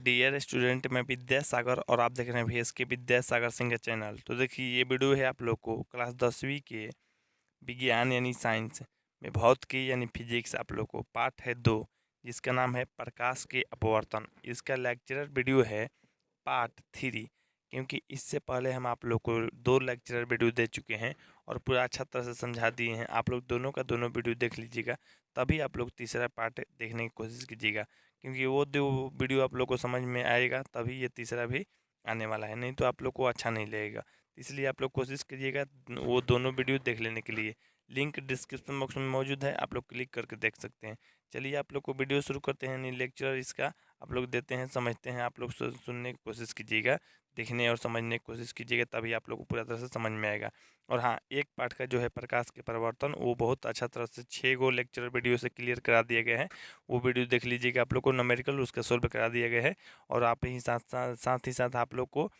Dear student, मैं विद्यासागर और आप देख रहे हैं VSK विद्यासागर सिंह का चैनल। तो देखिए, ये वीडियो है आप लोग को क्लास 10वीं के विज्ञान यानी साइंस में भौतिकी यानी फिजिक्स आप लोग को पाठ है 2, जिसका नाम है प्रकाश के अपवर्तन। इसका लेक्चरर वीडियो है पार्ट 3, क्योंकि इससे पहले हम आप लोग को 2 लेक्चरर वीडियो दे चुके हैं और पूरा अच्छा तरह से समझा दिए हैं। आप लोग दोनों का दोनों वीडियो देख लीजिएगा, तभी आप लोग तीसरा पार्ट देखने की कोशिश कीजिएगा, क्योंकि वो 2 वीडियो आप लोग को समझ में आएगा तभी ये तीसरा भी आने वाला है, नहीं तो आप लोग को अच्छा नहीं लगेगा। इसलिए आप लोग कोशिश कीजिएगा वो दोनों वीडियो देख लेने के लिए। लिंक डिस्क्रिप्शन बॉक्स में मौजूद है, आप लोग क्लिक करके देख सकते हैं। चलिए आप लोग को वीडियो शुरू करते हैं। लेक्चर इसका आप लोग देते हैं, समझते हैं। आप लोग सुनने की कोशिश कीजिएगा, देखने और समझने की कोशिश कीजिएगा, तभी आप लोग को पूरा तरह से समझ में आएगा। और हाँ, एक पार्ट का जो है प्रकाश के परिवर्तन, वो बहुत अच्छा तरह से 6 गो लेक्चर वीडियो से क्लियर करा दिया गया है। वो वीडियो देख लीजिएगा। आप लोग को न्यूमेरिकल उसका सोल्व करा दिया गया है, और आप ही साथ ही साथ आप लोग को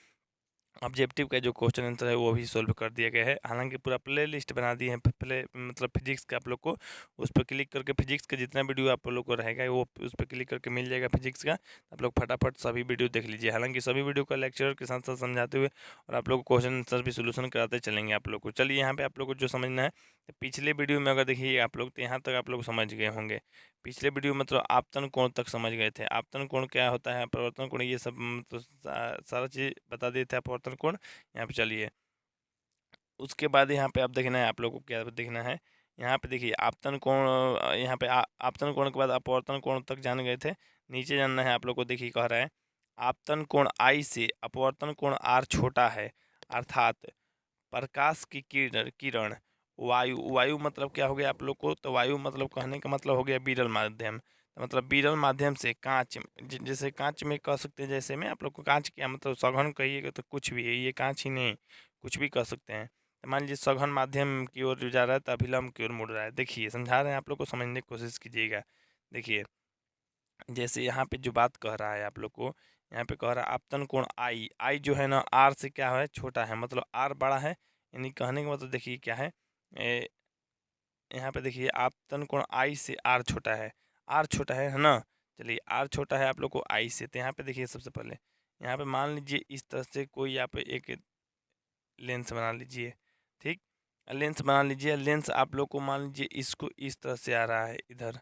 ऑब्जेक्टिव का जो क्वेश्चन आंसर है वो भी सोल्व कर दिया गया है। हालांकि पूरा प्ले लिस्ट बना दी है, प्ले मतलब फिजिक्स का। आप लोग को उस पर क्लिक करके फिजिक्स का जितना वीडियो आप लोग को रहेगा वो उस पर क्लिक करके मिल जाएगा फिजिक्स का। आप लोग फटाफट सभी वीडियो देख लीजिए। हालांकि सभी वीडियो का लेक्चर के साथ साथ समझाते हुए और आप लोग को क्वेश्चन आंसर भी सोल्यूशन कराते चलेंगे आप लोग को। चलिए, यहाँ पे आप लोग को जो समझना है, तो पिछले वीडियो में अगर देखिए आप लोग, तो यहाँ तक आप लोग समझ गए होंगे। पिछले वीडियो मतलब आपतन कोण तक समझ गए थे। आपतन कोण क्या होता है, परिवर्तन कोण, ये सब मतलब सारा चीज़ बता दिए थे। परिवर्तन कोण यहाँ पे चलिए, उसके बाद यहाँ पे आप देखना है, आप लोगों को क्या देखना है। यहाँ पे देखिए आपतन कोण, यहाँ पे आपतन कोण के बाद अपवर्तन कोण तक जान गए थे। नीचे जानना है आप लोग को। देखिए कह रहा है आपतन कोण I से अपवर्तन कोण R छोटा है, अर्थात प्रकाश की किरण वायु मतलब क्या हो गया आप लोग को, तो वायु मतलब कहने का मतलब हो गया विरल माध्यम। तो मतलब विरल माध्यम से कांच, जैसे कांच में कह सकते हैं, जैसे में आप लोग को कांच क्या मतलब सघन कहिएगा तो कुछ भी है, ये कांच ही नहीं कुछ भी कह सकते हैं। तो मान लीजिए सघन माध्यम की ओर जा रहा है तो अभिलंब की ओर मुड़ रहा है। देखिए समझा रहे हैं, आप लोग को समझने की कोशिश कीजिएगा। देखिए जैसे यहाँ पे जो बात कह रहा है आप लोग को, यहाँ पे कह रहा है आपतन कोण आई जो है ना R से क्या है, छोटा है, मतलब R बड़ा है। यानी कहने का मतलब देखिए क्या है, यहाँ पे देखिए आपतन कोण I से R छोटा है। R छोटा है ना। चलिए R छोटा है आप लोग को I से, तो यहाँ पे देखिए सबसे पहले यहाँ पे मान लीजिए इस तरह से कोई आप एक लेंस बना लीजिए। ठीक, लेंस बना लीजिए। लेंस आप लोग को मान लीजिए इसको इस तरह से आ रहा है, इधर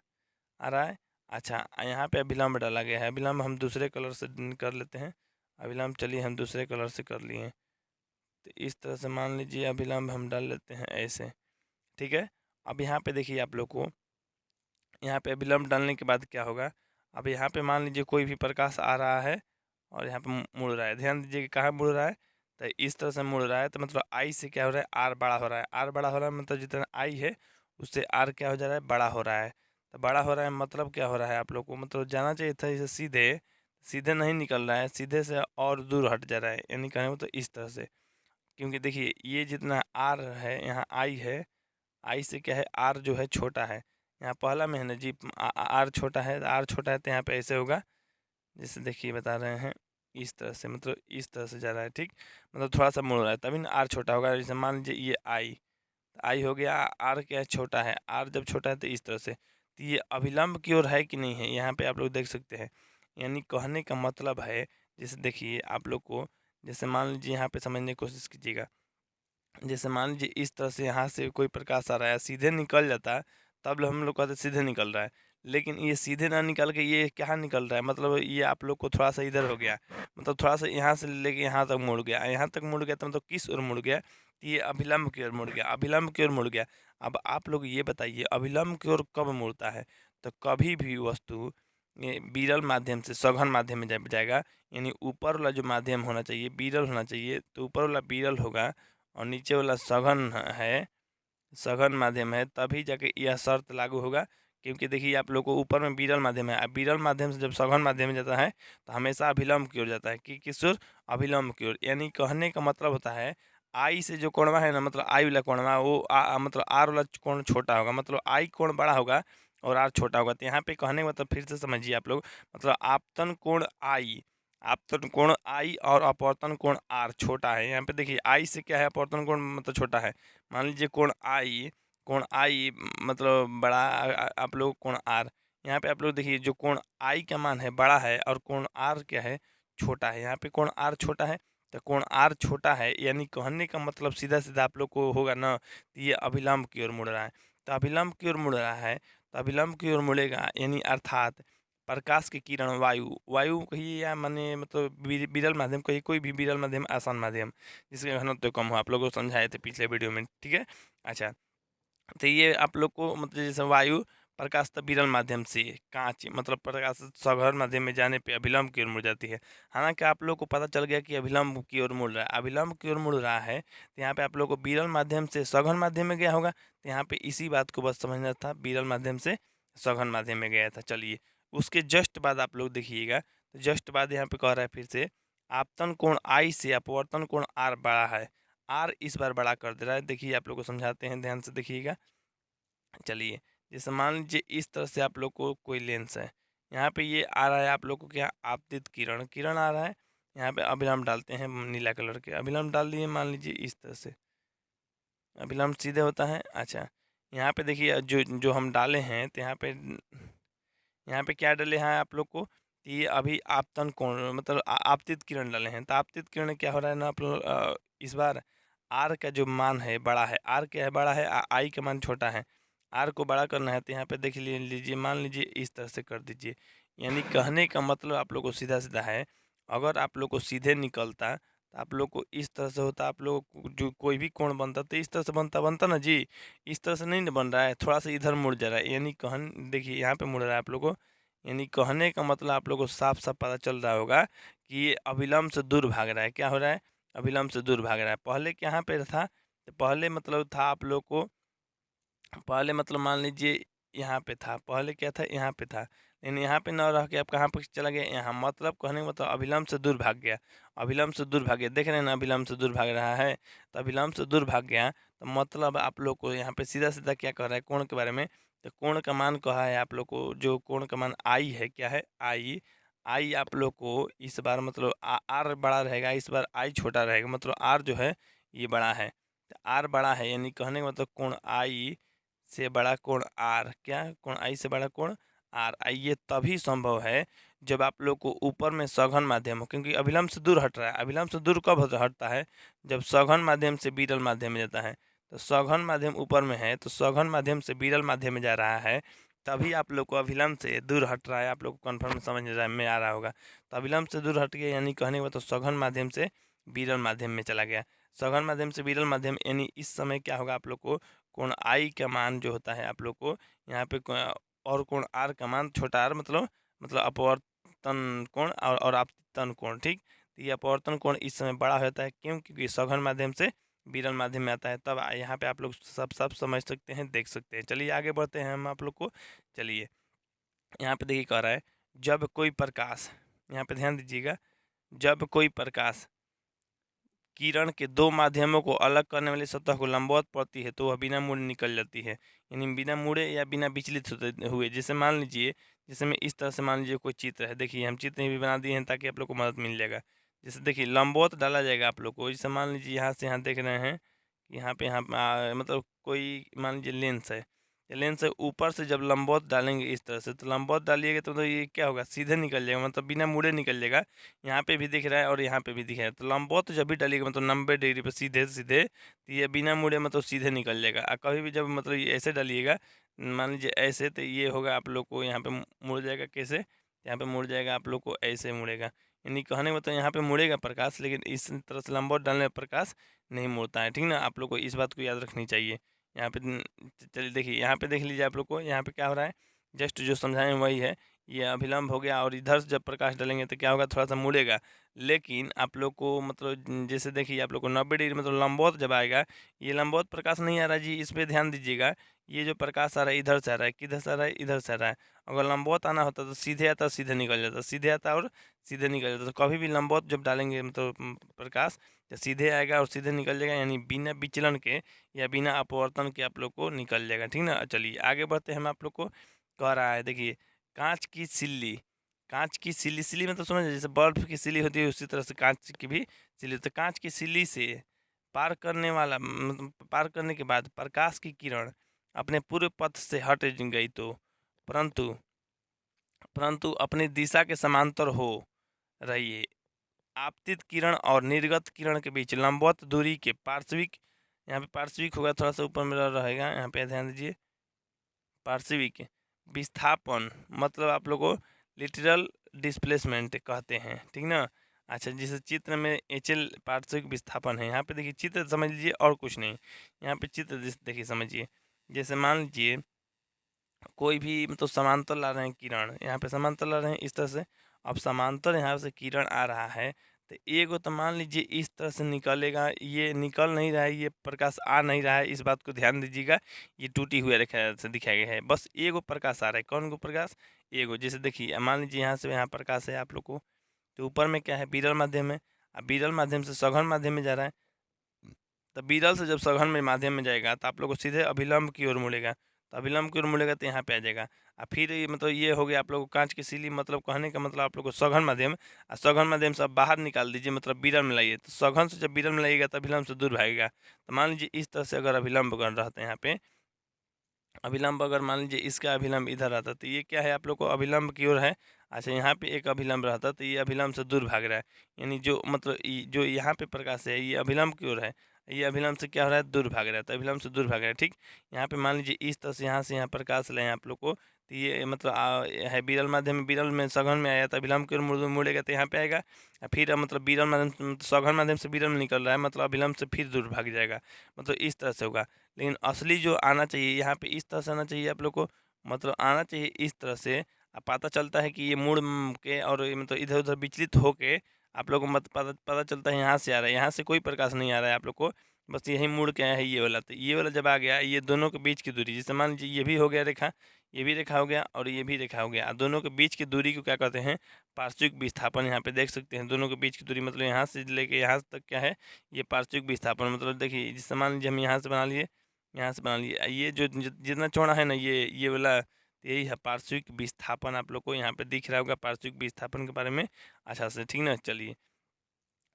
आ रहा है। अच्छा, यहाँ पे अभिलंब डाला गया है। अभिलंब हम दूसरे कलर से कर लेते हैं। अभिलंब चलिए हम दूसरे कलर से कर लिए। तो इस तरह से मान लीजिए अभिलंब हम डाल लेते हैं ऐसे। ठीक है, अब यहाँ पे देखिए आप लोग को, यहाँ पे अभिलंब डालने के बाद क्या होगा, अब यहाँ पे मान लीजिए कोई भी प्रकाश आ रहा है और यहाँ पे मुड़ रहा है। ध्यान दीजिए कि कहाँ मुड़ रहा है, तो इस तरह से मुड़ रहा है। तो मतलब I से क्या हो रहा है, R बड़ा हो रहा है। R बड़ा हो रहा है मतलब जितना I है उससे R क्या हो जा रहा है, बड़ा हो रहा है। तो बड़ा हो रहा है मतलब क्या हो रहा है, आप लोग को मतलब जाना चाहिए था इसे सीधे, सीधे नहीं निकल रहा है, सीधे से और दूर हट जा रहा है। यानी कहने को तो इस तरह से, क्योंकि देखिए ये जितना R है यहाँ I है, I से क्या है, R जो है छोटा है। यहाँ पहला में है ना जी, R छोटा है, R छोटा है तो यहाँ पे ऐसे होगा। जैसे देखिए बता रहे हैं इस तरह से, मतलब इस तरह से जा रहा है। ठीक, मतलब थोड़ा सा मुड़ रहा है तभी ना R छोटा होगा। जैसे मान लीजिए ये I हो गया, R क्या है, छोटा है। R जब छोटा है तो इस तरह से, तो ये अभिलंब की ओर है कि नहीं है, यहाँ पे आप लोग देख सकते हैं। यानी कहने का मतलब है, जैसे देखिए आप लोग को, जैसे मान लीजिए यहाँ पे समझने की कोशिश कीजिएगा। जैसे मान लीजिए इस तरह से यहाँ से कोई प्रकाश आ रहा है, सीधे निकल जाता, तब हम लोग कहते सीधे निकल रहा है। लेकिन ये सीधे ना निकल के ये क्या निकल रहा है, मतलब ये आप लोग को थोड़ा सा इधर हो गया, मतलब थोड़ा सा यहाँ से लेके यहाँ तक मुड़ गया। यहाँ तक मुड़ गया तो मतलब किस ओर मुड़ गया, तो ये अभिलंब की ओर मुड़ गया, अभिलंब की ओर मुड़ गया। अब आप लोग ये बताइए अभिलंब की ओर कब मुड़ता है, तो कभी भी वस्तु ये विरल माध्यम से सघन माध्यम में जाएगा। यानी ऊपर वाला जो माध्यम होना चाहिए विरल होना चाहिए, तो ऊपर वाला विरल होगा और नीचे वाला सघन है, सघन माध्यम है, तभी जाके यह शर्त लागू होगा। क्योंकि देखिए आप लोग को ऊपर में विरल माध्यम है, अब विरल माध्यम से जब सघन माध्यम में जाता है तो हमेशा अभिलंब की ओर जाता है, कि किस ओर, अभिलंब की ओर। यानी कहने का मतलब होता है आई से जो कोणवा है ना, मतलब आई वाला कोणवा वो मतलब आर वाला कोण छोटा होगा, मतलब आई कोण बड़ा होगा और आर छोटा होगा। तो यहाँ पे कहने का मतलब फिर से समझिए आप लोग, मतलब आपतन कोण आई, आपतन कोण I और अपवर्तन कोण R छोटा है। यहाँ पे देखिए I से क्या है, अपवर्तन कोण मतलब छोटा है। मान लीजिए कोण I मतलब बड़ा, आप लोग कोण R, यहाँ पे आप लोग देखिए जो कोण आई का मान है बड़ा है और कोण आर क्या है छोटा है। यहाँ पे कोण आर छोटा है तो कोण आर छोटा है, यानी कहने का मतलब सीधा सीधा आप लोग को होगा ना, तो ये अभिलंब की ओर मुड़ रहा है। तो अभिलंब की ओर मुड़ रहा है तो अभिलंब की ओर मुड़ेगा, यानी अर्थात प्रकाश की किरण वायु कहिए या माने मतलब विरल माध्यम कहिए, कोई भी विरल माध्यम आसान माध्यम जिसका घनत्व कम हो, आप लोगों को समझाए थे पिछले वीडियो में, ठीक है। अच्छा, तो ये आप लोग को मतलब जैसे वायु प्रकाश तब विरल माध्यम से कांच मतलब प्रकाश सघन माध्यम में जाने पे अभिलंब की ओर मुड़ जाती है। हालांकि आप लोग को पता चल गया कि अभिलंब की ओर मुड़ रहा है, अभिलंब की ओर मुड़ रहा है, तो यहाँ पे आप लोग को विरल माध्यम से सघन माध्यम में गया होगा, तो यहाँ पे इसी बात को बस समझना था, विरल माध्यम से सघन माध्यम में गया था। चलिए उसके जस्ट बाद आप लोग देखिएगा, तो जस्ट बाद यहाँ पे कह रहा है फिर से आपतन कोण आई से अपवर्तन कोण आर बड़ा है, आर इस बार बड़ा कर दे रहा है। देखिए आप लोग को समझाते हैं, ध्यान से देखिएगा। चलिए जैसे मान लीजिए इस तरह से आप लोग को कोई लेंस है, यहाँ पे ये आ रहा है आप लोग को क्या आपतित किरण किरण आ रहा है, यहाँ पे अभिलंब डालते हैं नीला कलर के, अभिलंब डाल दिए मान लीजिए इस तरह से, अभिलंब सीधे होता है। अच्छा, यहाँ पे देखिए जो जो हम डाले हैं, तो यहाँ पे क्या डाले हैं आप लोग को, ये अभी आपतन कोण मतलब आपतित किरण डाले हैं। तो आपतित किरण क्या हो रहा है ना आप लोग इस बार आर का जो मान है बड़ा है, आर क्या है बड़ा है, आई का मान छोटा है, आर को बड़ा करना है। तो यहाँ पे देख लीजिए मान लीजिए इस तरह से कर दीजिए, यानी कहने का मतलब आप लोग को सीधा सीधा है, अगर आप लोग को सीधे निकलता तो आप लोग को इस तरह से होता, आप लोग को जो कोई भी कोण बनता तो इस तरह से बनता बनता ना जी, इस तरह से नहीं ना बन रहा है, थोड़ा सा इधर मुड़ जा रहा है, यानी कहन देखिए यहाँ पे मुड़ रहा है आप लोग को, यानी कहने का मतलब आप लोग को साफ साफ पता चल रहा होगा कि ये अभिलंब से दूर भाग रहा है। क्या हो रहा है, अभिलंब से दूर भाग रहा है। पहले यहाँ पे था, तो पहले मतलब था आप लोग को, पहले मतलब मान लीजिए यहाँ पे था, पहले क्या था यहाँ पे था, लेकिन यहाँ पे ना रह के आप कहाँ पे चला गया, यहाँ मतलब कहने का मतलब अभिलंब से दूर भाग गया, अभिलंब से दूर भाग गया, देख रहे हैं ना अभिलंब से दूर भाग रहा है, तो अभिलंब से दूर भाग गया, तो मतलब आप लोग को यहाँ पे सीधा सीधा क्या कर रहा है कोण के बारे में, तो कोण का मान कहा है आप लोग को, जो कोण का मान आई है, क्या है आई, आई आप लोग को इस बार मतलब आर बड़ा रहेगा, इस बार आई छोटा रहेगा, मतलब आर जो है ये बड़ा है, तो आर बड़ा है, यानी कहने का मतलब कोण आई से बड़ा कोण आर, क्या कोण आई से बड़ा कोण आर। ये तभी संभव है जब आप लोग को ऊपर में सघन माध्यम हो, क्योंकि अभिलंब से दूर हट रहा है, अभिलंब से दूर कब हटता है, जब सघन माध्यम से विरल माध्यम में जाता है। तो सघन माध्यम ऊपर में है, तो सघन माध्यम से विरल माध्यम में जा रहा है, तभी आप लोग को अभिलंब से दूर हट रहा है, आप लोग को कन्फर्म समझ में आ रहा होगा। तो अभिलंब से दूर हट गया, यानी कहने का तो सघन माध्यम से विरल माध्यम में चला गया, सघन माध्यम से विरल माध्यम, यानी इस समय क्या होगा आप लोग को कोण आई का मान जो होता है आप लोग को यहाँ पे और कोण आर का मान छोटा आर मतलब अपवर्तन कोण और आपतन कोण, ठीक। तो ये अपवर्तन कोण इस समय बड़ा होता है, क्यों, क्योंकि सघन माध्यम से विरल माध्यम में आता है, तब यहाँ पे आप लोग सब समझ सकते हैं, देख सकते हैं। चलिए आगे बढ़ते हैं हम आप लोग को। चलिए यहाँ पे देखिए कह रहा है जब कोई प्रकाश, यहाँ पे ध्यान दीजिएगा, जब कोई प्रकाश किरण के दो माध्यमों को अलग करने वाली सतह को लंबवत पड़ती है तो वह बिना मुड़े निकल जाती है, यानी बिना मुड़े या बिना विचलित होते हुए। जैसे मान लीजिए, जैसे मैं इस तरह से मान लीजिए कोई चित्र है, देखिए हम चित्र भी बना दिए हैं ताकि आप लोग को मदद मिल जाएगा। जैसे देखिए लंबवत डाला जाएगा आप लोग को, जैसे मान लीजिए यहाँ से यहाँ देख रहे हैं कि यहाँ पे यहाँ मतलब कोई मान लीजिए लेंस है, लेंस से ऊपर से जब लंबवत डालेंगे इस तरह से, तो लंबवत डालिएगा तो ये क्या होगा, सीधे निकल जाएगा, मतलब बिना मुड़े निकल जाएगा। यहाँ पे भी दिख रहा है और यहाँ पे भी दिख रहा है, तो लंबवत जब भी डालिएगा मतलब 90 डिग्री पर सीधे सीधे, तो ये बिना मुड़े मतलब सीधे निकल जाएगा। और कभी भी जब मतलब ये ऐसे डालिएगा, मान लीजिए ऐसे, तो ये होगा आप लोग को यहाँ पे मुड़ जाएगा, कैसे, यहाँ पे मुड़ जाएगा आप लोग को ऐसे मुड़ेगा, यानी कहने का मतलब यहाँ पे मुड़ेगा प्रकाश, लेकिन इस तरह से लंबवत डालने पर प्रकाश नहीं मुड़ता है, ठीक ना। आप लोग को इस बात को याद रखनी चाहिए। यहाँ पे चलिए देखिए, यहाँ पे देख लीजिए आप लोग को, यहाँ पे क्या हो रहा है, जस्ट जो समझाएं वही है, ये अभिलंब हो गया, और इधर से जब प्रकाश डालेंगे तो क्या होगा, थोड़ा सा मुड़ेगा। लेकिन आप लोग को मतलब जैसे देखिए आप लोग को 90 डिग्री मतलब लंबवत जब आएगा, ये लंबवत प्रकाश नहीं आ रहा जी, इस पर ध्यान दीजिएगा। ये जो प्रकाश आ रहा है इधर से आ रहा है, किधर से आ रहा है, इधर से आ रहा है। अगर लंबवत आना होता तो सीधे आता, सीधे निकल जाता, सीधे आता और सीधे निकल जाता। तो कभी भी लंबवत जब डालेंगे मतलब प्रकाश, तो सीधे आएगा और सीधे निकल जाएगा, यानी बिना विचलन के या बिना अपवर्तन के आप लोग को निकल जाएगा, ठीक ना। चलिए आगे बढ़ते हैं, हम आप लोग को कह रहा है देखिए कांच की सिल्ली, कांच की सिल्ली, सिल्ली मतलब समझ जैसे बर्फ की सिल्ली होती है उसी तरह से कांच की भी सिल्ली, तो कांच की सिल्ली से पार करने वाला मतलब पार करने के बाद प्रकाश की किरण अपने पूरे पथ से हट गई तो, परंतु परंतु अपनी दिशा के समांतर हो रहिए। आपतित किरण और निर्गत किरण के बीच लंबवत दूरी के पार्श्विक, यहाँ पे पार्श्विक होगा, थोड़ा सा ऊपर में रहेगा, यहाँ पे ध्यान दीजिए। पार्श्विक विस्थापन मतलब आप लोग को लिटरल डिस्प्लेसमेंट कहते हैं, ठीक ना। अच्छा, जिस चित्र में एचएल पार्श्विक विस्थापन है, यहाँ पे देखिए चित्र समझ लीजिए और कुछ नहीं। यहाँ पे चित्र देखिए समझिए। जैसे मान लीजिए कोई भी मतलब समांतर ला रहे हैं किरण, यहाँ पे समांतर ला रहे हैं इस तरह से। अब समांतर यहाँ से किरण आ रहा है तो एगो तो मान लीजिए इस तरह से निकलेगा, ये निकल नहीं रहा है, ये प्रकाश आ नहीं रहा है, इस बात को ध्यान दीजिएगा। ये टूटी हुई रेखा से दिखाया गया है, बस एगो प्रकाश आ रहा है। कौन को प्रकाश? एगो। जैसे देखिए मान लीजिए यहाँ से यहाँ प्रकाश है आप लोग को, तो ऊपर में क्या है, विरल माध्यम है। अब विरल माध्यम से सघन माध्यम में जा रहा है, तो विरल से जब सघन में माध्यम में जाएगा तो आप लोग को सीधे अभिलंब की ओर मुड़ेगा, तो अभिलंब की ओर मुड़ेगा तो यहाँ पे आ जाएगा। और फिर ये मतलब ये हो गया आप लोग को कांच की सिल्ली, मतलब कहने का मतलब आप लोग को सघन माध्यम, और सघन माध्यम से आप बाहर निकाल दीजिए, मतलब विरल में लाइए, तो सघन से जब विरल में लाइएगा तो अभिलंब से दूर भागेगा। तो मान लीजिए इस तरह से अगर अभिलंब कर रहा था, यहाँ पे अभिलंब अगर मान लीजिए इसका अभिलंब इधर रहता तो ये क्या है आप लोग को अभिलंब की ओर है। अच्छा, यहाँ पे एक अभिलंब रहता तो ये अभिलंब से दूर भाग रहा है, यानी जो मतलब जो यहाँ पे प्रकाश है ये अभिलंब की ओर है, ये अभिलंब से क्या हो रहा है, दूर भाग रहा है, तो अभिलंब से दूर भाग रहा है। ठीक, यहाँ पे मान लीजिए इस तरह से यहाँ प्रकाश लें आप लोग को, तो ये मतलब है विरल माध्यम में, विरल में सघन में आया तो अभिलंब की ओर मुड़ेगा तो यहाँ पे आएगा। फिर मतलब विरल माध्यम सघन माध्यम से विरल में निकल रहा है, मतलब अभिलंब से फिर दूर भाग जाएगा, मतलब इस तरह से होगा। लेकिन असली जो आना चाहिए यहाँ पे इस तरह से आना चाहिए आप लोग को, मतलब आना चाहिए इस तरह से। अब पता चलता है कि ये मुड़ के और ये मतलब इधर उधर विचलित होके आप लोग को मत पता चलता है यहाँ से आ रहा है, यहाँ से कोई प्रकाश नहीं आ रहा है आप लोग को, बस यही मुड़ के आया है ये वाला। तो ये वाला जब आ गया, ये दोनों के बीच की दूरी, जैसे मान लीजिए ये भी हो गया रेखा, ये भी रेखा हो गया और ये भी रेखा हो गया, दोनों के बीच की दूरी को क्या कहते हैं, पार्श्विक विस्थापन। यहाँ पे देख सकते हैं दोनों के बीच की दूरी, मतलब यहाँ से लेके यहाँ तक क्या है, ये पार्श्विक विस्थापन। मतलब देखिए जिससे मान लीजिए हम यहाँ से बना लिए, यहाँ से बना लिए, ये जो जितना चौड़ा है ना ये वाला, यही है पार्श्विक विस्थापन। आप लोग को यहाँ पे दिख रहा होगा पार्श्विक विस्थापन के बारे में अच्छा से, ठीक ना। चलिए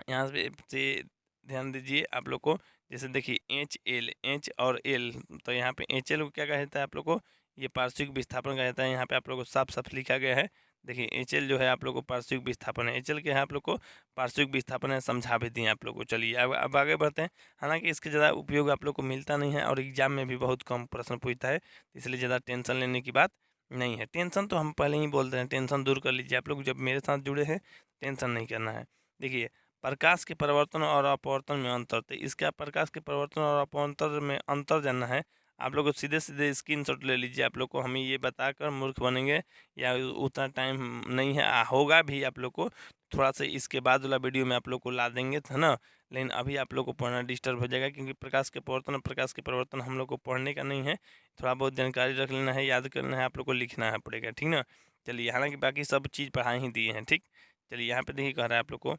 यहाँ से ध्यान दीजिए आप लोग को। जैसे देखिए एच और एल, तो यहाँ पे एच एल को क्या कहता है आप लोग को, ये पार्श्विक विस्थापन कहता है। यहाँ पे आप लोग को साफ साफ लिखा गया है, देखिए एच एल जो है आप लोग को पार्श्विक विस्थापन है, एच एल के है आप लोग को पार्श्विक विस्थापन है, समझा भी दिए आप लोग को। चलिए अब आगे बढ़ते हैं। हालांकि इसके ज़्यादा उपयोग आप लोग को मिलता नहीं है और एग्जाम में भी बहुत कम प्रश्न पूछता है, इसलिए ज़्यादा टेंशन लेने की बात नहीं है। टेंशन तो हम पहले ही बोलते हैं, टेंशन दूर कर लीजिए आप लोग, जब मेरे साथ जुड़े हैं टेंशन नहीं करना है। देखिए प्रकाश के परिवर्तन और अपवर्तन में अंतर, तो इसका प्रकाश के परिवर्तन और अपवर्तन में अंतर जानना है आप लोग को, सीधे सीधे स्क्रीनशॉट ले लीजिए। आप लोग को हमें ये बताकर मूर्ख बनेंगे या उतना टाइम नहीं है, होगा भी आप लोग को थोड़ा सा इसके बाद वाला वीडियो में आप लोग को ला देंगे, है ना। लेकिन अभी आप लोग को पढ़ना डिस्टर्ब हो जाएगा, क्योंकि प्रकाश के परिवर्तन और प्रकाश के परिवर्तन हम लोग को पढ़ने का नहीं है, थोड़ा बहुत जानकारी रख लेना है, याद करना है, आप लोग को लिखना है पड़ेगा, ठीक ना। चलिए, हालांकि बाकी सब चीज़ पढ़ा ही दिए हैं, ठीक। चलिए यहाँ पे देखिए कह रहा है आप लोग को,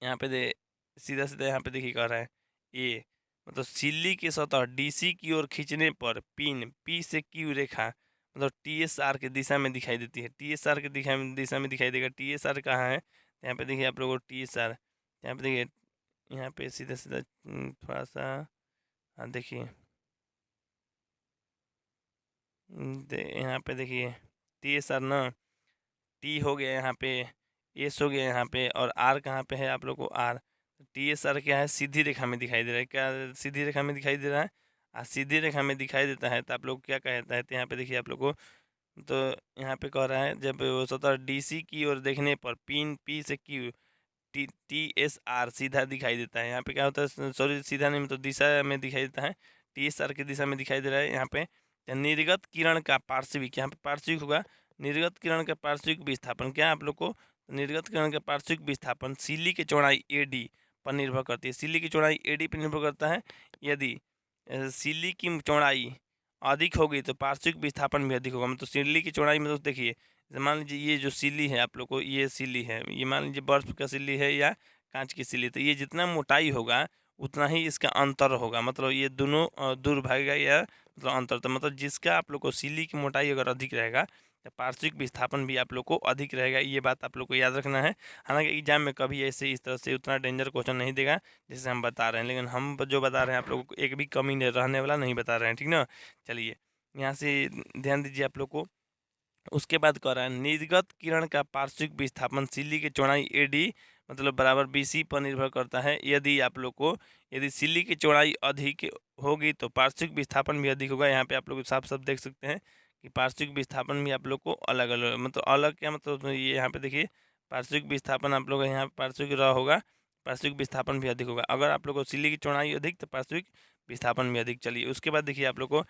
यहाँ पे दे सीधा सीधा यहाँ पे देखिए कह रहा है ए, मतलब सिल्ली की सतह डीसी की ओर खींचने पर पिन पी से क्यू रेखा मतलब टीएसआर की दिशा में दिखाई देती है, टीएसआर की दिशा में दिखाई देगा। टीएसआर कहाँ है, तो यहाँ पे देखिए आप लोगों को टीएसआर, यहाँ पे देखिए, यहाँ पे सीधा सीधा थोड़ा सा, हाँ देखिए, यहाँ पे देखिए टीएसआर ना, टी हो गया यहाँ पे, एस हो गया यहाँ पे, और आर कहाँ पे है आप लोग को, आर। टी एस आर क्या है, सीधी रेखा में दिखाई दे रहा है, क्या सीधी रेखा में दिखाई दे रहा है, सीधी रेखा में दिखाई देता है तो आप लोग क्या कहता है, तो यहाँ पे देखिए आप लोग को, तो यहाँ पे कह रहा है जब वो सतह डी सी की ओर देखने पर पिन पी से Q T T S R सीधा दिखाई देता है। यहाँ पे क्या होता है, सॉरी सीधा नहीं मतलब दिशा में दिखाई देता है, टी एस आर की दिशा में दिखाई दे रहा है। यहाँ पे निर्गत किरण का पार्श्विक, यहाँ पे पार्श्विक होगा, निर्गत किरण का पार्श्विक विस्थापन क्या आप लोग को, निर्गत किरण का पार्श्विक विस्थापन सिल्ली की चौड़ाई ए डी पर निर्भर करती है, सिल्ली की चौड़ाई ए डी पर निर्भर करता है। यदि सिल्ली की चौड़ाई अधिक होगी तो पार्श्विक विस्थापन भी अधिक होगा। मतलब सिल्ली की चौड़ाई में तो देखिए, मान लीजिए ये जो सिल्ली है आप लोग को, ये सिल्ली है, ये मान लीजिए बर्फ का सिल्ली है या कांच की सिल्ली, तो ये जितना मोटाई होगा उतना ही इसका अंतर होगा, मतलब ये दोनों दूर भागेगा या मतलब अंतर, तो मतलब जिसका आप लोग को सिल्ली की मोटाई अगर अधिक रहेगा तो पार्श्विक विस्थापन भी आप लोग को अधिक रहेगा, ये बात आप लोग को याद रखना है। हालांकि एग्जाम में कभी ऐसे इस तरह से उतना डेंजर क्वेश्चन नहीं देगा जैसे हम बता रहे हैं, लेकिन हम जो बता रहे हैं आप लोगों को एक भी कमी रहने वाला नहीं बता रहे हैं, ठीक ना। चलिए यहाँ से ध्यान दीजिए आप लोग को, उसके बाद कह रहा है निर्गत किरण का पार्श्विक विस्थापन सिल्ली की चौड़ाई AD मतलब बराबर BC पर निर्भर करता है। यदि आप लोग को यदि सिल्ली की चौड़ाई अधिक होगी तो पार्श्विक विस्थापन भी अधिक होगा। यहाँ पे आप लोग साफ साफ देख सकते हैं कि पार्श्विक विस्थापन भी आप लोग को अलग अलग मतलब अलग क्या मतलब ये यहाँ पे देखिए पार्श्विक विस्थापन आप लोग यहाँ पार्श्विक रहा होगा, पार्श्विक विस्थापन भी अधिक होगा। अगर आप लोग को सिल्ली की चौड़ाई अधिक तो पार्श्विक विस्थापन भी अधिक। चलिए उसके बाद देखिए आप लोग को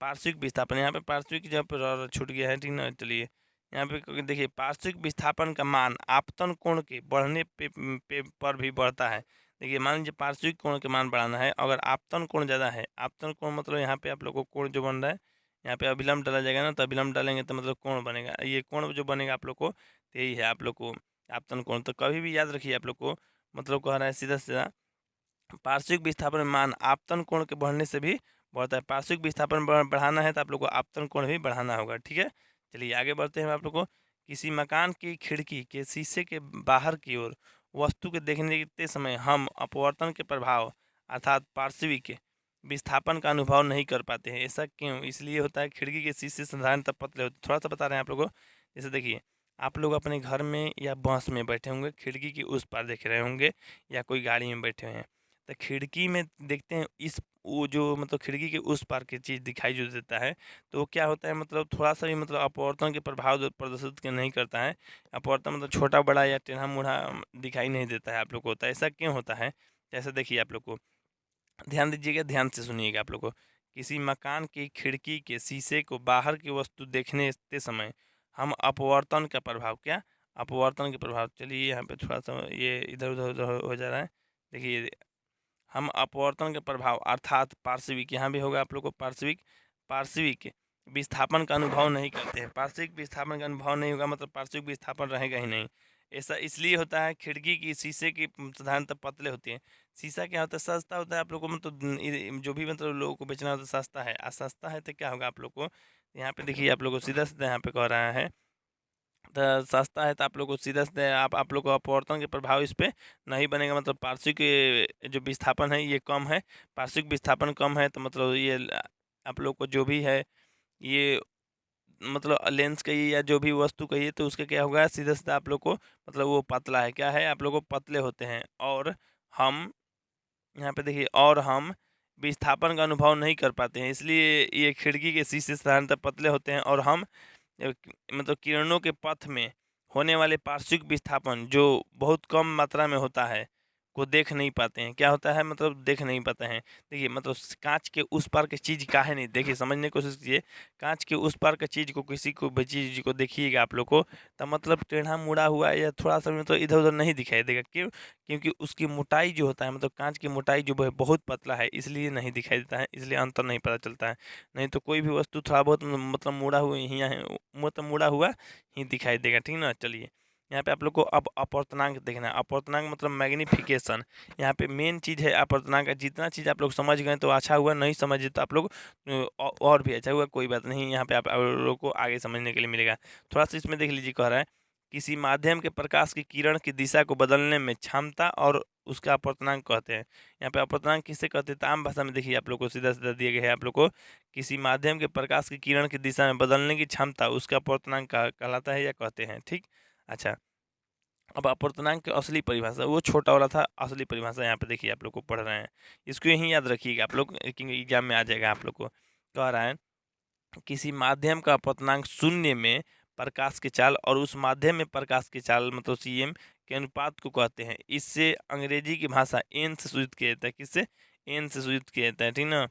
पार्श्विक विस्थापन, यहाँ पे पार्श्विक जब छूट गया है ठीक ना। चलिए यहाँ पे देखिए पार्श्विक विस्थापन का मान आपतन कोण के बढ़ने पर भी बढ़ता है। देखिए मान लीजिए पार्श्विक कोण के मान बढ़ाना है, अगर आपतन कोण ज़्यादा है, आपतन कोण मतलब यहाँ पे आप लोग को कोण जो बन रहा है यहाँ पे अभिलंब डाला जाएगा ना, तो अभिलंब डालेंगे तो मतलब कोण बनेगा। ये कोण जो बनेगा आप लोग को यही है आप लोग को आपतन कोण। तो कभी भी याद रखिए आप लोग को मतलब कह रहा है सीधा सीधा पार्श्विक विस्थापन मान आपतन कोण के बढ़ने से भी बढ़ता है। पार्श्विक विस्थापन बढ़ाना है तो आप लोग को आपतन कोण भी बढ़ाना होगा। ठीक है, चलिए आगे बढ़ते हैं। आप लोग को किसी मकान की खिड़की के शीशे के बाहर की ओर वस्तु के देखने समय हम अपवर्तन के प्रभाव अर्थात पार्श्विक विस्थापन का अनुभव नहीं कर पाते हैं। ऐसा क्यों? इसलिए होता है खिड़की के शीशे साधारणतः पतले होते। थोड़ा सा बता रहे हैं आप लोग को। जैसे देखिए आप लोग अपने घर में या बस में बैठे होंगे, खिड़की की उस पार देख रहे होंगे या कोई गाड़ी में बैठे हुए हैं, तो खिड़की में देखते हैं इस वो जो मतलब खिड़की के उस पार की चीज़ दिखाई जो देता है, तो वो क्या होता है मतलब थोड़ा सा भी मतलब अपवर्तन के प्रभाव जो प्रदर्शित नहीं करता है। अपवर्तन मतलब छोटा बड़ा या टेढ़ा मुढ़ा दिखाई नहीं देता है आप लोग को। होता है ऐसा क्यों होता है? जैसे देखिए आप लोग को ध्यान दीजिएगा, ध्यान से सुनिएगा आप लोग को। किसी मकान की खिड़की के शीशे को बाहर की वस्तु देखने के समय हम अपवर्तन का प्रभाव क्या अपवर्तन के प्रभाव, चलिए यहाँ पे थोड़ा सा ये इधर उधर उधर हो जा रहा है। देखिए हम अपवर्तन के प्रभाव अर्थात पार्श्विक, यहाँ भी होगा आप लोग को पार्श्विक विस्थापन का अनुभव नहीं करते हैं। पार्श्विक विस्थापन का अनुभव नहीं होगा मतलब पार्श्विक विस्थापन रहेगा ही नहीं। ऐसा इसलिए होता है खिड़की की शीशे की साधारणतः पतले होती हैं। शीशा क्या होता है? सस्ता होता है आप लोग को मतलब जो भी मतलब लोगों को बेचना होता है सस्ता है। सस्ता है तो क्या होगा आप लोग को यहाँ पे देखिए आप लोग को सीधा सीधा यहाँ पे कह रहा है तो सस्ता है तो आप लोग को सीधा सीधा आप लोग को अपवर्तन के प्रभाव इस पे नहीं बनेगा। मतलब पार्श्विक जो विस्थापन है ये कम है, पार्श्विक विस्थापन कम है तो मतलब ये आप लोग को जो भी है ये मतलब लेंस कहिए या जो भी वस्तु कहिए तो उसका क्या होगा सीधा सीधा आप लोग को मतलब वो पतला है, क्या है आप लोग को पतले होते हैं। और हम यहाँ पे देखिए और हम विस्थापन का अनुभव नहीं कर पाते हैं, इसलिए ये खिड़की के शीशे साधारणतः पतले होते हैं। और हम मतलब किरणों के पथ में होने वाले पार्श्विक विस्थापन जो बहुत कम मात्रा में होता है को देख नहीं पाते हैं। क्या होता है मतलब देख नहीं पाते हैं। देखिए मतलब कांच के उस पार की चीज़ काहे नहीं, देखिए समझने की कोशिश कीजिए। कांच के उस पार की चीज़ को किसी को भी चीज़ को देखिएगा आप लोग को तो मतलब टेढ़ा मुड़ा हुआ या थोड़ा सा मतलब इधर उधर नहीं दिखाई देगा। क्यों? क्योंकि उसकी मोटाई जो होता है मतलब कांच की मोटाई जो है बहुत पतला है, इसलिए नहीं दिखाई देता है, इसलिए अंतर नहीं पता चलता है। नहीं तो कोई भी वस्तु थोड़ा बहुत मतलब मुड़ा हुआ ही है मतलब मुड़ा हुआ ही दिखाई देगा। ठीक ना, चलिए यहाँ पे आप लोग को अब अपवर्तनांक देखना है। अपवर्तनांक मतलब मैग्नीफिकेशन। यहाँ पे मेन चीज़ है अपवर्तनांक का। जितना चीज़ आप लोग समझ गए तो अच्छा हुआ, नहीं समझे तो आप लोग और भी अच्छा हुआ, कोई बात नहीं। यहाँ पे आप लोग को आगे समझने के लिए मिलेगा। थोड़ा सा इसमें देख लीजिए, कह रहा है किसी माध्यम के प्रकाश की किरण की दिशा को बदलने में क्षमता और उसका अपवर्तनांक कहते हैं। यहाँ पे अपवर्तनांक किससे कहते हैं? तो आम भाषा में देखिए आप लोग को सीधा सीधा दिए गए हैं आप लोग को किसी माध्यम के प्रकाश की किरण की दिशा में बदलने की क्षमता उसका अपवर्तनांक कहलाता है या कहते हैं। ठीक, अच्छा अब अपवर्तनांक की असली परिभाषा वो छोटा वाला था, असली परिभाषा यहाँ पे देखिए आप लोग को पढ़ रहे हैं। इसको यही याद रखिएगा आप लोग, एग्जाम में आ जाएगा आप लोग को। कह रहा है किसी माध्यम का अपवर्तनांक शून्य में प्रकाश की चाल और उस माध्यम में प्रकाश की चाल मतलब CM के अनुपात को कहते हैं। इससे अंग्रेजी की भाषा एन से सूचित किया जाता है। किससे? एन से सूचित किया जाता है। ठीक ना,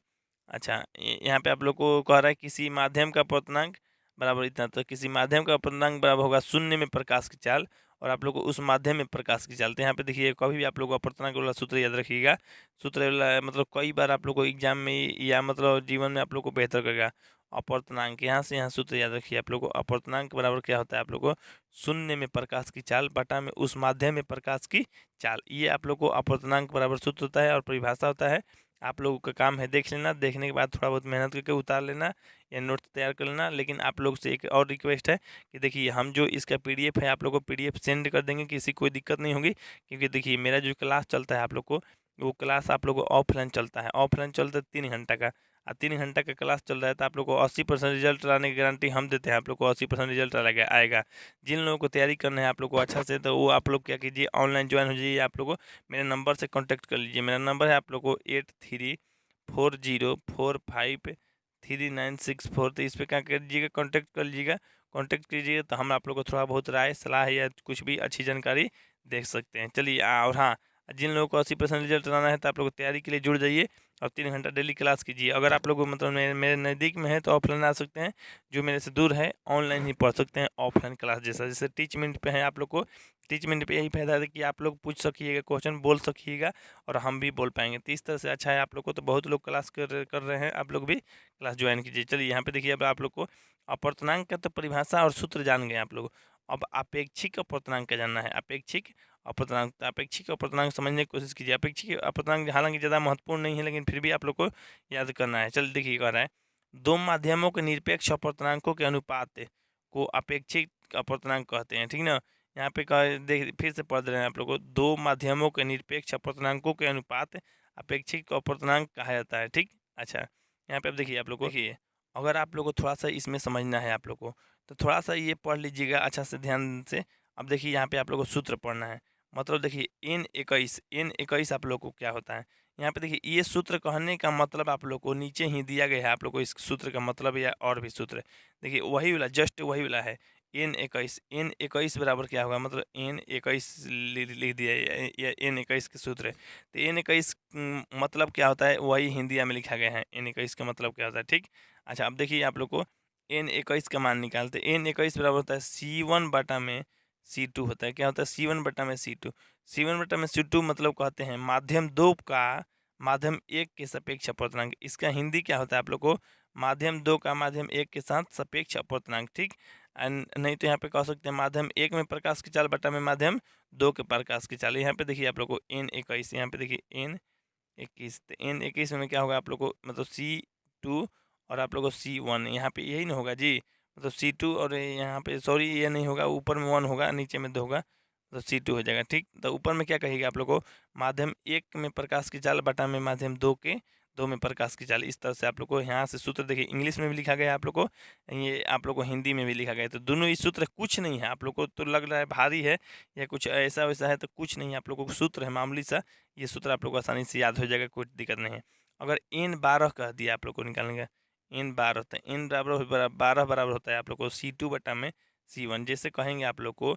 अच्छा यहाँ पे आप लोग को कह रहा है किसी माध्यम का अपवर्तनांक बराबर इतना, तो किसी माध्यम का अपवर्तनांक बराबर होगा शून्य में प्रकाश की चाल और आप लोग को उस माध्यम में प्रकाश की चाल। तो यहाँ पे देखिए कभी भी आप लोग को अपवर्तनांक वाला सूत्र याद रखिएगा। सूत्र वाला मतलब कई बार आप लोग को एग्जाम में या मतलब जीवन में आप लोग को बेहतर करेगा। अपवर्तनांक यहाँ से यहाँ सूत्र याद रखिए आप लोग को। अपवर्तनांक बराबर क्या होता है आप लोग को शून्य में प्रकाश की चाल बटा में उस माध्यम में प्रकाश की चाल। ये आप लोग को अपवर्तनांक बराबर सूत्र होता है और परिभाषा होता है। आप लोगों का काम है देख लेना, देखने के बाद थोड़ा बहुत मेहनत करके उतार लेना या नोट्स तैयार कर लेना। लेकिन आप लोग से एक और रिक्वेस्ट है कि देखिए हम जो इसका PDF है आप लोग को PDF सेंड कर देंगे, किसी कोई दिक्कत नहीं होगी। क्योंकि देखिए मेरा जो क्लास चलता है आप लोग को वो क्लास आप लोग को ऑफलाइन चलता है। ऑफलाइन चलता है 3 घंटा का। और 3 घंटा का क्लास चल रहा है तो आप लोग को 80% रिजल्ट लाने की गारंटी हम देते हैं। आप लोग को 80% रिजल्ट आएगा। जिन लोगों को तैयारी करना है आप लोग को अच्छा से, तो वो आप लोग क्या कीजिए, ऑनलाइन ज्वाइन हो जाइए। आप लोग को मेरे नंबर से कॉन्टैक्ट कर लीजिए। मेरा नंबर है आप लोग को 8340453964। तो इस पर क्या करिएगा, कॉन्टैक्ट कर लीजिएगा। कॉन्टैक्ट कीजिएगा तो हम आप लोग को थोड़ा बहुत राय सलाह या कुछ भी अच्छी जानकारी देख सकते हैं। चलिए और हाँ, जिन लोगों को 80% रिजल्ट लाना है तो आप लोग को तैयारी के लिए जुड़ जाइए और 3 घंटा डेली क्लास कीजिए। अगर आप लोग मतलब मेरे नज़दीक में है तो ऑफलाइन आ सकते हैं, जो मेरे से दूर है ऑनलाइन ही पढ़ सकते हैं। ऑफलाइन क्लास जैसा जैसे टीचमेंट पे है आप लोग को, टीचमेंट पे यही फायदा है कि आप लोग पूछ सकिएगा, क्वेश्चन बोल सकिएगा और हम भी बोल पाएंगे। तो इस तरह से अच्छा है आप लोग को। तो बहुत लोग क्लास कर रहे हैं, आप लोग भी क्लास ज्वाइन कीजिए। चलिए यहाँ पे देखिए, अब आप लोग को अपर्तनांक का तो परिभाषा और सूत्र जान गए आप लोग। अब अपेक्षिक अपर्तनांक का जानना है। अपेक्षिक अपर्तनांक, तो अपेक्षिक अपर्तनांक समझने की कोशिश कीजिए। अपेक्षिक अपर्तनांक हालांकि ज़्यादा महत्वपूर्ण नहीं है, लेकिन फिर भी आप लोग को याद करना है। चल देखिए, कह रहा है दो माध्यमों के निरपेक्ष अपर्तनांकों के अनुपात को अपेक्षिक अपर्तनांक कहते हैं। ठीक ना, यहाँ पे कह देख फिर से पढ़ रहे हैं आप लोग को, दो माध्यमों के निरपेक्ष अपर्तनांकों के अनुपात अपेक्षिक अपर्तनांक कहा जाता है। ठीक, अच्छा यहाँ पे अब देखिए आप लोग को, देखिए अगर आप लोग को थोड़ा सा इसमें समझना है आप लोग को, तो थोड़ा सा ये पढ़ लीजिएगा अच्छा से ध्यान से। अब देखिए यहाँ पे आप लोग को सूत्र पढ़ना है। मतलब देखिए N21 आप लोग को क्या होता है, यहाँ पे देखिए ये सूत्र कहने का मतलब आप लोग को नीचे ही दिया गया है। आप लोग को इस सूत्र का मतलब या और भी सूत्र देखिए वही वाला, जस्ट वही वाला है। N21 बराबर क्या होगा, मतलब N21 लिख दिया या N21 के सूत्र है। तो N21 मतलब क्या होता है, वही हिंदी में लिखा गया है। N21 का मतलब क्या होता है, ठीक। अच्छा अब देखिए आप लोग को N21 का मान निकालते। N21 बराबर होता है C1/C2 होता है। क्या होता है, C1/C2। C1/C2 मतलब कहते हैं माध्यम 2 का माध्यम 1 के सापेक्ष अपर्तनांक। इसका हिंदी क्या होता है आप लोग को, माध्यम 2 का माध्यम 1 के साथ सापेक्ष अपर्तनांक। ठीक, नहीं तो यहाँ पे कह सकते हैं माध्यम 1 में प्रकाश की चाल बटा में माध्यम 2 के प्रकाश की चाल। यहाँ पे देखिए आप लोग को N21, यहाँ पे देखिए N21, तो N21 में क्या होगा आप लोग को, मतलब C2 और आप लोग को C1, यहाँ पे यही ना होगा जी, मतलब C2 और यहाँ पे सॉरी ये नहीं होगा, ऊपर में 1 होगा नीचे में 2 होगा, तो C2 हो जाएगा। ठीक, तो ऊपर में क्या कहेगा आप लोग को, माध्यम 1 में प्रकाश की चाल बटा में माध्यम 2 में प्रकाश की चाल। इस तरह से आप लोग को यहाँ से सूत्र देखिए इंग्लिश में भी लिखा गया है आप लोग को, ये आप लोग को हिंदी में भी लिखा गया है। तो दोनों ही सूत्र कुछ नहीं है, आप लोग को तो लग रहा है भारी है या कुछ ऐसा वैसा है, तो कुछ नहीं है, आप लोगों को सूत्र है मामूली सा। ये सूत्र आप लोग को आसानी से याद हो जाएगा, कोई दिक्कत नहीं है। अगर N12 कह दिया आप लोग को निकालने का, N12 तो N बराबर 12 बराबर होता है आप लोग को C2 बटा में C1। जैसे कहेंगे आप लोग को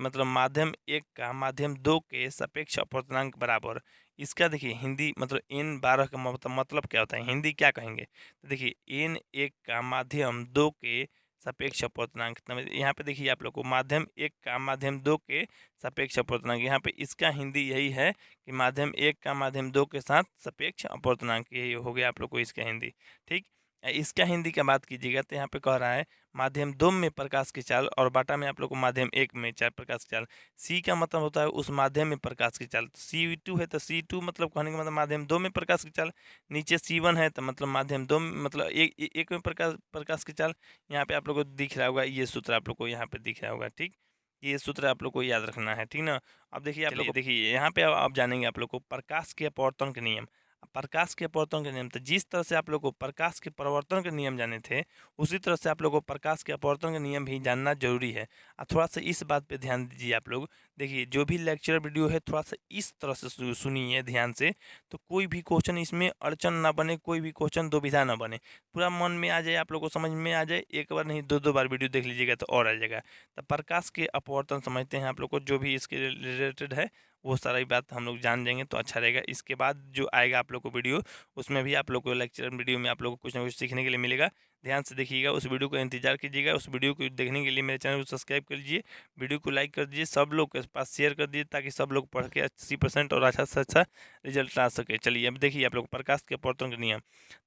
मतलब माध्यम 1 का माध्यम 2 के सापेक्ष अपर्तनांक बराबर। इसका देखिए हिंदी मतलब N12 का मतलब क्या होता है, हिंदी क्या कहेंगे, तो देखिए N1 का माध्यम 2 के सापेक्ष अपर्तनांक। यहाँ पे देखिए आप लोग को माध्यम 1 का माध्यम 2 के सापेक्ष अपर्तनांक, यहाँ पे इसका हिंदी यही है कि माध्यम 1 का माध्यम 2 के साथ सापेक्ष अपर्तनांक, यही हो गया आप लोग को इसका हिंदी। ठीक, इसका हिंदी का बात कीजिएगा तो यहाँ पे कह रहा है माध्यम 2 में प्रकाश की चाल और बाटा में आप लोग को माध्यम 1 में चार प्रकाश की चाल। सी का मतलब होता है उस माध्यम में प्रकाश की चाल। C2 है तो C2 मतलब कहने का मतलब माध्यम 2 में प्रकाश की चाल। नीचे C1 है तो मतलब माध्यम 2 में मतलब एक में प्रकाश की चाल। यहाँ पे आप लोग को दिख रहा होगा, ये सूत्र आप लोग को यहाँ पे दिख रहा होगा। ठीक, ये सूत्र आप लोग को याद रखना है, ठीक ना। अब देखिए आप लोग को, देखिए यहाँ पे आप जानेंगे आप लोग को प्रकाश के अपवर्तन के नियम। प्रकाश के अपवर्तन के नियम, तो जिस तरह से आप लोग को प्रकाश के परिवर्तन के नियम जाने थे, उसी तरह से आप लोग को प्रकाश के अपवर्तन के नियम भी जानना जरूरी है। थोड़ा सा इस बात पे ध्यान दीजिए आप लोग। देखिए जो भी लेक्चर वीडियो है थोड़ा सा इस तरह से सुनिए ध्यान से, तो कोई भी क्वेश्चन इसमें अड़चन ना बने, कोई भी क्वेश्चन दुविधा ना बने, पूरा मन में आ जाए, आप लोग को समझ में आ जाए। एक बार नहीं दो बार वीडियो देख लीजिएगा तो और आ जाएगा। तो प्रकाश के अपवर्तन समझते हैं आप लोग को, जो भी इसके रिलेटेड है वो सारी बात हम लोग जान जाएंगे तो अच्छा रहेगा। इसके बाद जो आएगा आप लोग को वीडियो, उसमें भी आप लोग को लेक्चर वीडियो में आप लोग को कुछ ना कुछ सीखने के लिए मिलेगा। ध्यान से देखिएगा, उस वीडियो का इंतजार कीजिएगा। उस वीडियो को देखने के लिए मेरे चैनल को सब्सक्राइब कर लीजिए, वीडियो को लाइक कर दीजिए, सब लोग के पास शेयर कर दीजिए, ताकि सब लोग पढ़ के 80% और अच्छा से अच्छा रिजल्ट ला सके। चलिए अब देखिए आप लोग प्रकाश के अपवर्तन के नियम।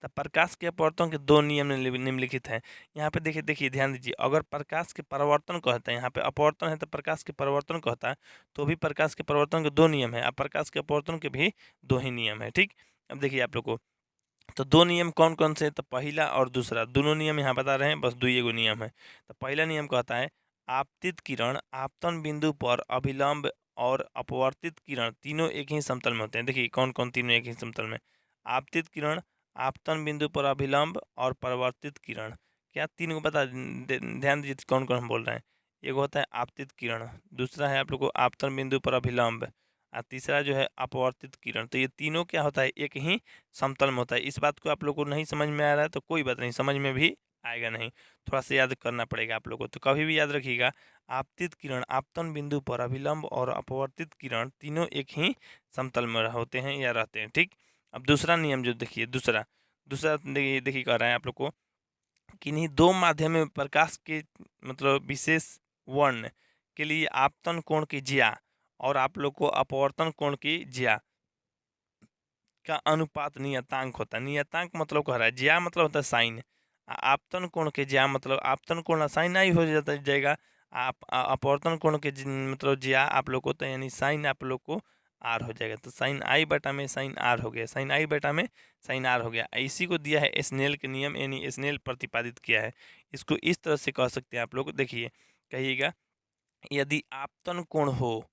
तो प्रकाश के अपवर्तन के दो नियम निम्नलिखित हैं। यहाँ पे देखिए ध्यान दीजिए, अगर प्रकाश के परिवर्तन कहते हैं, यहाँ पे अपवर्तन है तो प्रकाश के परिवर्तन कहता है, तो भी प्रकाश के परिवर्तन के दो नियम है, अब प्रकाश के अपवर्तन के भी दो ही नियम है। ठीक, अब देखिए आप लोग को, तो दो नियम कौन कौन से, तो पहला और दूसरा दोनों नियम यहाँ बता रहे हैं, बस दो ही नियम है। तो पहला नियम कहता है आपतित किरण आपतन बिंदु पर अभिलंब और अपवर्तित किरण तीनों एक ही समतल में होते हैं। देखिए कौन कौन तीनों एक ही समतल में, आपतित किरण आपतन बिंदु पर अभिलंब और परिवर्तित किरण। क्या तीन को बता ध्यान दीजिए कौन कौन हम बोल रहे हैं। एक होता है आपतित किरण, दूसरा है आप लोग को आपतन बिंदु पर अभिलंब, और तीसरा जो है अपवर्तित किरण। तो ये तीनों क्या होता है, एक ही समतल में होता है। इस बात को आप लोग को नहीं समझ में आ रहा है तो कोई बात नहीं, समझ में भी आएगा नहीं, थोड़ा सा याद करना पड़ेगा आप लोगों को। तो कभी भी याद रखिएगा, आपतित किरण आपतन बिंदु पर अभिलंब और अपवर्तित किरण तीनों एक ही समतल में होते हैं या रहते हैं। ठीक। अब दूसरा नियम जो देखिए, दूसरा दूसरा देखिए कह रहे हैं आप लोग को, किन्हीं दो माध्यम में प्रकाश के मतलब विशेष वर्ण के लिए आपतन कोण की ज्या और आप लोग को अपवर्तन कोण की ज्या का अनुपात नियतांक होता है। नियतांक मतलब कह रहा है, ज्या मतलब होता है साइन, आपतन कोण के ज्या मतलब आपतन कोण साइन आई हो जाएगा, आप अपवर्तन कोण के मतलब ज्या आप लोग को तो यानी साइन आप लोग को आर हो जाएगा। तो साइन आई बटा में साइन आर हो गया, साइन आई बटा में साइन आर हो गया। इसी को दिया है स्नेल के नियम, यानी स्नेल प्रतिपादित किया है। इसको इस तरह से कह सकते हैं आप लोग। देखिए कहिएगा, यदि आपतन कोण हो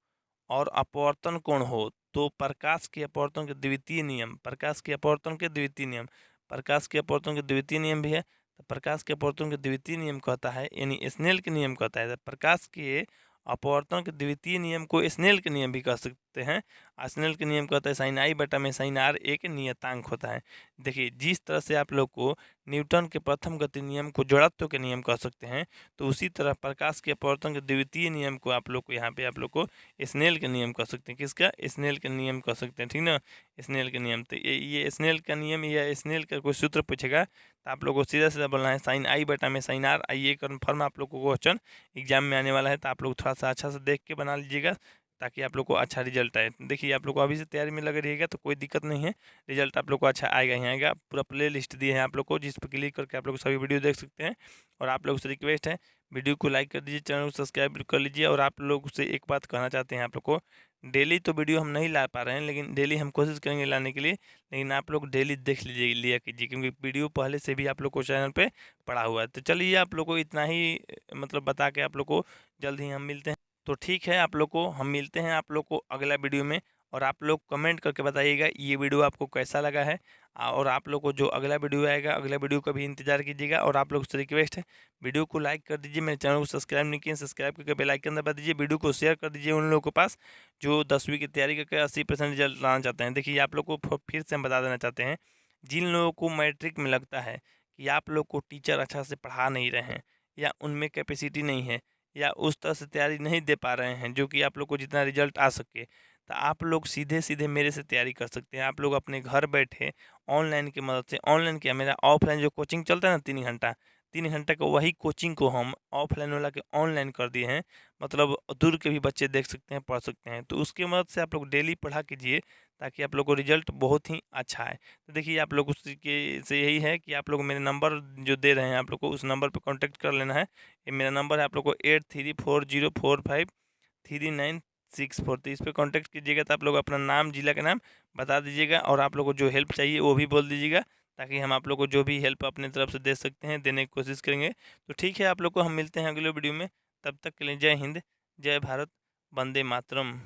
और अपवर्तन कोण हो तो प्रकाश के अपवर्तन के द्वितीय नियम, प्रकाश के अपवर्तन के द्वितीय नियम, प्रकाश के अपवर्तन के द्वितीय नियम भी है। तो प्रकाश के अपवर्तन के द्वितीय नियम कहता है, यानी स्नेल के नियम कहता है। तो प्रकाश के अपवर्तन के द्वितीय नियम को स्नेल के नियम भी कह सकते हैं। स्नेल के नियम कहता है साइन आई बटा में साइन आर एक नियतांक होता है। देखिए जिस तरह से आप लोग को न्यूटन के प्रथम गति नियम को जड़त्व के नियम कह सकते हैं, तो उसी तरह प्रकाश के अपवर्तन के द्वितीय नियम को आप लोग को यहाँ पे आप लोग को स्नेल के नियम कह सकते हैं। किसका? स्नेल के नियम कह सकते हैं। ठीक ना, स्नेल के नियम। तो ये स्नेल का नियम या स्नेल का कोई सूत्र पूछेगा तो आप लोग को सीधा सीधा बोलना है साइन आई बटा में साइन आर। ये कन्फर्म आप लोग को क्वेश्चन एग्जाम में आने वाला है, तो आप लोग थोड़ा सा अच्छा से देख के बना लीजिएगा ताकि आप लोग को अच्छा रिजल्ट आए। देखिए आप लोग को अभी से तैयारी में लगे रहिएगा तो कोई दिक्कत नहीं है, रिजल्ट आप लोग को अच्छा आएगा ही आएगा। पूरा प्ले लिस्ट दिए हैं आप लोग को, जिस पर क्लिक करके आप लोग सभी वीडियो देख सकते हैं। और आप लोग से रिक्वेस्ट है, वीडियो को लाइक कर दीजिए, चैनल को सब्सक्राइब कर लीजिए। और आप लोग से एक बात कहना चाहते हैं आप लोग को, डेली तो वीडियो हम नहीं ला पा रहे हैं, लेकिन डेली हम कोशिश करेंगे लाने के लिए। लेकिन आप लोग डेली देख लीजिए लिया कीजिए, क्योंकि वीडियो पहले से भी आप लोग को चैनल पे पड़ा हुआ है। तो चलिए आप लोग को इतना ही मतलब बता के आप लोग को जल्द ही हम मिलते हैं। तो ठीक है, आप लोग को हम मिलते हैं आप लोग को अगला वीडियो में। और आप लोग कमेंट करके बताइएगा ये वीडियो आपको कैसा लगा है। और आप लोग को जो अगला वीडियो आएगा, अगला वीडियो का भी इंतजार कीजिएगा। और आप लोग से रिक्वेस्ट है, वीडियो को लाइक कर दीजिए, मेरे चैनल को सब्सक्राइब नहीं किए सब्सक्राइब करके बेल आइकन दबा दीजिए। वीडियो को शेयर कर दीजिए उन लोगों के पास जो 10वीं की तैयारी करके 80% रिजल्ट लाना चाहते हैं। देखिए आप लोग को फिर से हम बता देना चाहते हैं, जिन लोगों को मैट्रिक में लगता है कि आप लोग को टीचर अच्छा से पढ़ा नहीं रहे हैं, या उनमें कैपेसिटी नहीं है, या उस तरह से तैयारी नहीं दे पा रहे हैं जो कि आप लोग को जितना रिजल्ट आ सके, तो आप लोग सीधे सीधे मेरे से तैयारी कर सकते हैं। आप लोग अपने घर बैठे ऑनलाइन की मदद से, ऑनलाइन क्या मेरा ऑफलाइन जो कोचिंग चलता है ना 3 घंटा, 3 घंटा का वही कोचिंग को हम ऑफलाइन वाला के ऑनलाइन कर दिए हैं। मतलब दूर के भी बच्चे देख सकते हैं, पढ़ सकते हैं। तो उसकी मदद से आप लोग डेली पढ़ा कीजिए ताकि आप लोग को रिजल्ट बहुत ही अच्छा है। तो देखिए आप लोग उसके से यही है कि आप लोग मेरे नंबर जो दे रहे हैं आप लोग को, उस नंबर पर कॉन्टैक्ट कर लेना है। ये मेरा नंबर है, आप लोग को 8340453964। तो इस पर कॉन्टैक्ट कीजिएगा। तो आप लोग अपना नाम, जिला का नाम बता दीजिएगा, और आप लोग को जो हेल्प चाहिए वो भी बोल दीजिएगा, ताकि हम आप लोग को जो भी हेल्प अपने तरफ से दे सकते हैं देने की कोशिश करेंगे। तो ठीक है, आप लोग को हम मिलते हैं अगले वीडियो में। तब तक के लिए जय हिंद, जय भारत, वंदे मातरम।